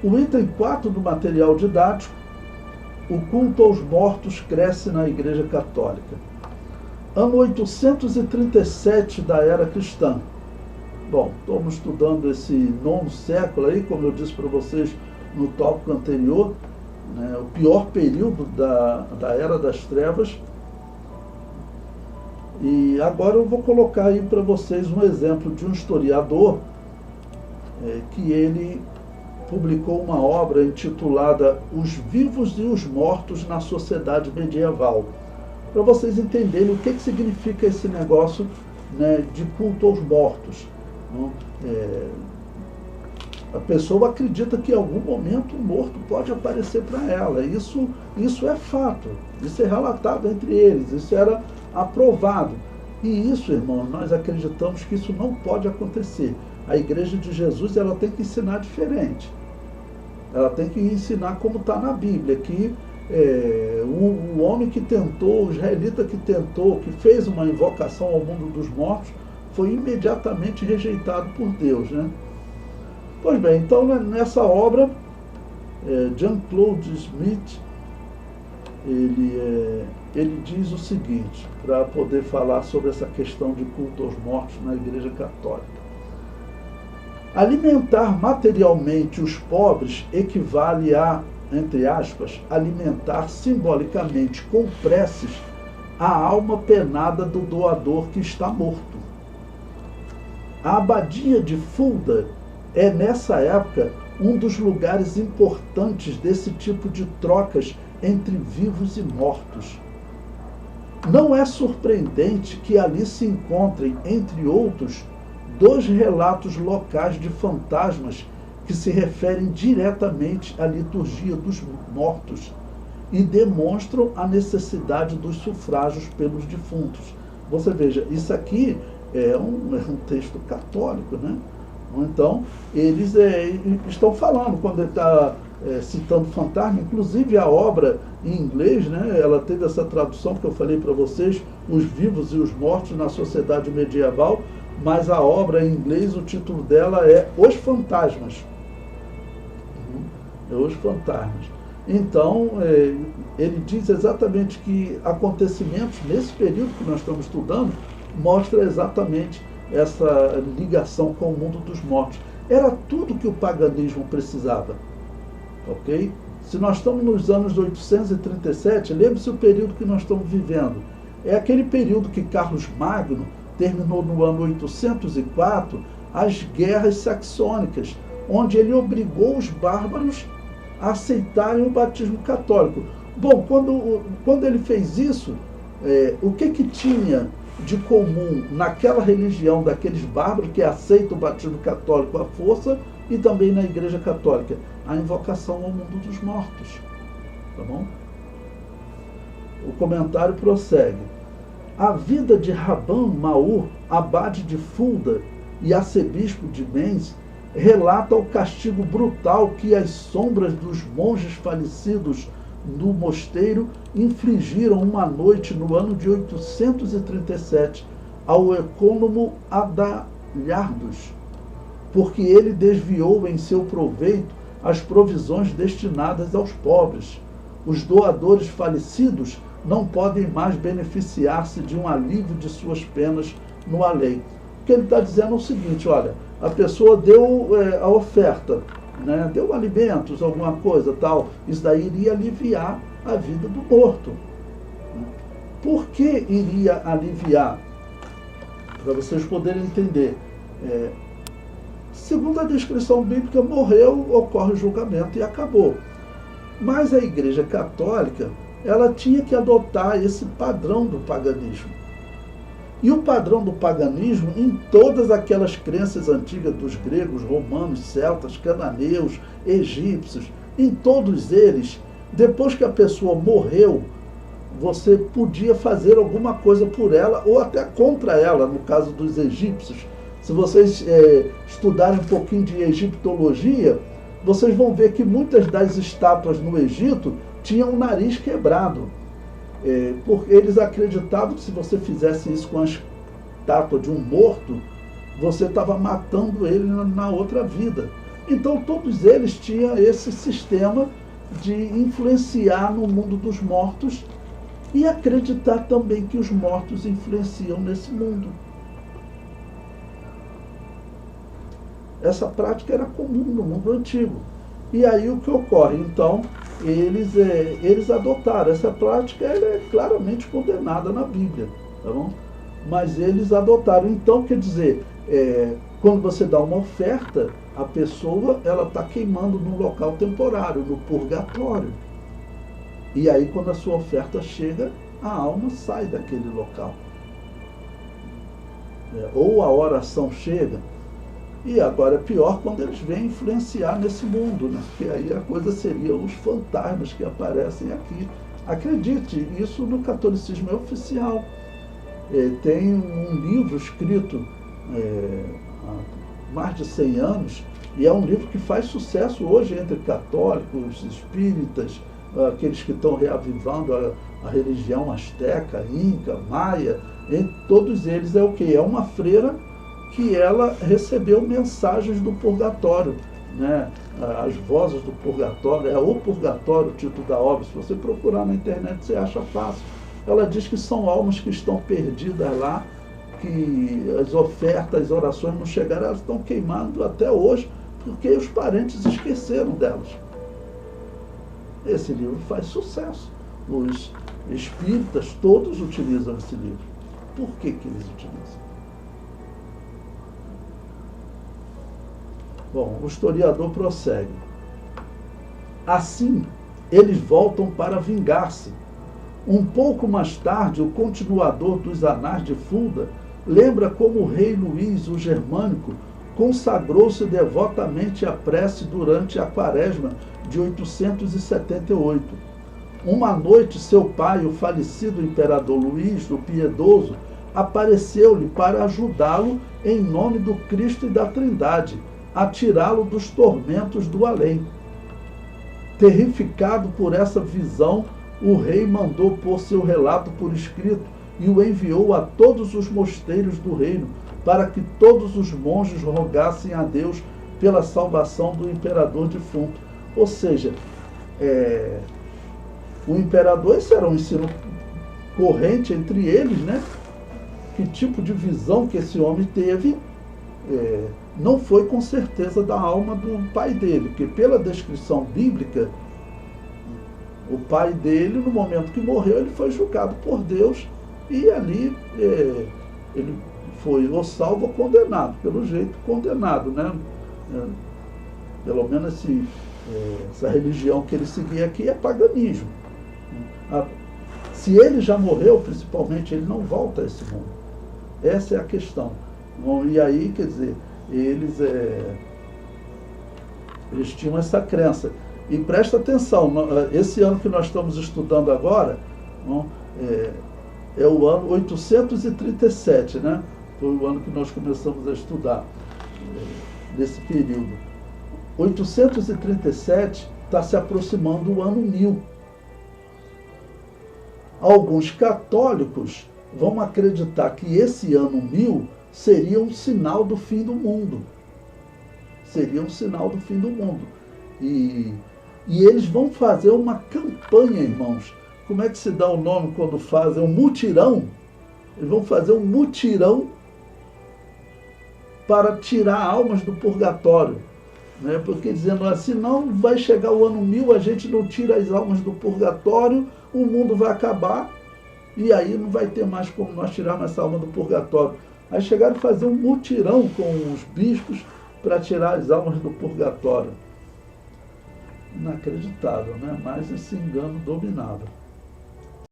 O item 4 do material didático, o culto aos mortos cresce na Igreja Católica. Ano 837 da era cristã. Bom, estamos estudando esse nono século aí, como eu disse para vocês no tópico anterior, né, o pior período da Era das Trevas. E agora eu vou colocar aí para vocês um exemplo de um historiador que ele publicou uma obra intitulada Os Vivos e os Mortos na Sociedade Medieval, para vocês entenderem o que significa esse negócio, né, de culto aos mortos. A pessoa acredita que em algum momento o morto pode aparecer para ela. Isso é fato, isso é relatado entre eles, isso era aprovado. E isso, irmão, nós acreditamos que isso não pode acontecer. A Igreja de Jesus, ela tem que ensinar diferente. Ela tem que ensinar como está na Bíblia, que o homem que tentou, o israelita que tentou, que fez uma invocação ao mundo dos mortos, foi imediatamente rejeitado por Deus, né? Pois bem, então nessa obra, Jean-Claude Smith, ele diz o seguinte, para poder falar sobre essa questão de culto aos mortos na Igreja Católica. Alimentar materialmente os pobres equivale a, entre aspas, alimentar simbolicamente com preces a alma penada do doador que está morto. A abadia de Fulda é, nessa época, um dos lugares importantes desse tipo de trocas entre vivos e mortos. Não é surpreendente que ali se encontrem, entre outros, 2 relatos locais de fantasmas que se referem diretamente à liturgia dos mortos e demonstram a necessidade dos sufrágios pelos defuntos. Você veja, isso aqui é um texto católico, né? Então, eles estão falando, quando ele está citando fantasma, inclusive a obra em inglês, né, ela teve essa tradução que eu falei para vocês, Os Vivos e os Mortos na Sociedade Medieval, mas a obra em inglês, o título dela é Os Fantasmas. Os Fantasmas. Então, ele diz exatamente que acontecimentos nesse período que nós estamos estudando mostra exatamente essa ligação com o mundo dos mortos. Era tudo que o paganismo precisava, ok? Se nós estamos nos anos 837, lembre-se o período que nós estamos vivendo. É aquele período que Carlos Magno terminou no ano 804 as guerras saxônicas, onde ele obrigou os bárbaros a aceitarem o batismo católico. Bom, quando ele fez isso, o que tinha de comum naquela religião daqueles bárbaros que aceitam o batismo católico à força e também na Igreja Católica? A invocação ao mundo dos mortos. Tá bom? O comentário prossegue. A vida de Rabban Maur, abade de Fulda e arcebispo de Mainz, relata o castigo brutal que as sombras dos monges falecidos no mosteiro infligiram uma noite no ano de 837 ao ecônomo Adalhardos, porque ele desviou em seu proveito as provisões destinadas aos pobres. Os doadores falecidos não podem mais beneficiar-se de um alívio de suas penas no além. O que ele está dizendo é o seguinte, olha, a pessoa deu a oferta, né, deu alimentos, alguma coisa tal, isso daí iria aliviar a vida do morto. Por que iria aliviar? Para vocês poderem entender. Segundo a descrição bíblica, morreu, ocorre o julgamento e acabou. Mas a Igreja Católica, ela tinha que adotar esse padrão do paganismo. E o padrão do paganismo, em todas aquelas crenças antigas dos gregos, romanos, celtas, cananeus, egípcios, em todos eles, depois que a pessoa morreu, você podia fazer alguma coisa por ela ou até contra ela, no caso dos egípcios. Se vocês estudarem um pouquinho de egiptologia, vocês vão ver que muitas das estátuas no Egito tinham o nariz quebrado. Porque eles acreditavam que se você fizesse isso com a estátua de um morto, você estava matando ele na outra vida. Então todos eles tinham esse sistema de influenciar no mundo dos mortos e acreditar também que os mortos influenciam nesse mundo. Essa prática era comum no mundo antigo. E aí o que ocorre? Então, eles adotaram. Essa prática ela é claramente condenada na Bíblia. Tá bom? Mas eles adotaram. Então, quer dizer, quando você dá uma oferta, a pessoa está queimando num local temporário, no purgatório. E aí, quando a sua oferta chega, a alma sai daquele local. Ou a oração chega. E agora é pior quando eles vêm influenciar nesse mundo, né? Porque aí a coisa seria os fantasmas que aparecem aqui. Acredite, isso no catolicismo é oficial. Tem um livro escrito há mais de 100 anos, e é um livro que faz sucesso hoje entre católicos, espíritas, aqueles que estão reavivando a religião asteca, inca, maia. Em todos eles é o quê? É uma freira que ela recebeu mensagens do purgatório, né? As vozes do purgatório, é o purgatório, o título da obra. Se você procurar na internet, você acha fácil. Ela diz que são almas que estão perdidas lá, que as ofertas, as orações não chegaram, elas estão queimando até hoje, porque os parentes esqueceram delas. Esse livro faz sucesso. Os espíritas todos utilizam esse livro. Por que eles utilizam? Bom, o historiador prossegue. Assim, eles voltam para vingar-se. Um pouco mais tarde, o continuador dos Anais de Fulda lembra como o rei Luís, o Germânico, consagrou-se devotamente à prece durante a quaresma de 878. Uma noite, seu pai, o falecido imperador Luís, o Piedoso, apareceu-lhe para ajudá-lo em nome do Cristo e da Trindade, a tirá-lo dos tormentos do além. Terrificado por essa visão, o rei mandou pôr seu relato por escrito e o enviou a todos os mosteiros do reino, para que todos os monges rogassem a Deus pela salvação do imperador defunto. Ou seja, o imperador, esse era um ensino corrente entre eles, né? Que tipo de visão que esse homem teve não foi com certeza da alma do pai dele, porque pela descrição bíblica, o pai dele, no momento que morreu, ele foi julgado por Deus e ali ele foi ou salvo ou condenado, pelo jeito condenado, né? Pelo menos essa religião que ele seguia aqui é paganismo. Se ele já morreu, principalmente, ele não volta a esse mundo. Essa é a questão. E aí, quer dizer, eles tinham essa crença. E presta atenção, esse ano que nós estamos estudando agora, é o ano 837, né? Foi o ano que nós começamos a estudar, nesse período. 837 está se aproximando do ano 1000. Alguns católicos vão acreditar que esse ano 1000 seria um sinal do fim do mundo. Seria um sinal do fim do mundo. E eles vão fazer uma campanha, irmãos. Como é que se dá o nome quando fazem um mutirão? Eles vão fazer um mutirão para tirar almas do purgatório. Né? Porque dizendo assim, não vai chegar o ano 1000, a gente não tira as almas do purgatório, o mundo vai acabar e aí não vai ter mais como nós tirarmos essa alma do purgatório. Aí chegaram a fazer um mutirão com os bispos para tirar as almas do purgatório. Inacreditável, né? Mas esse engano dominava.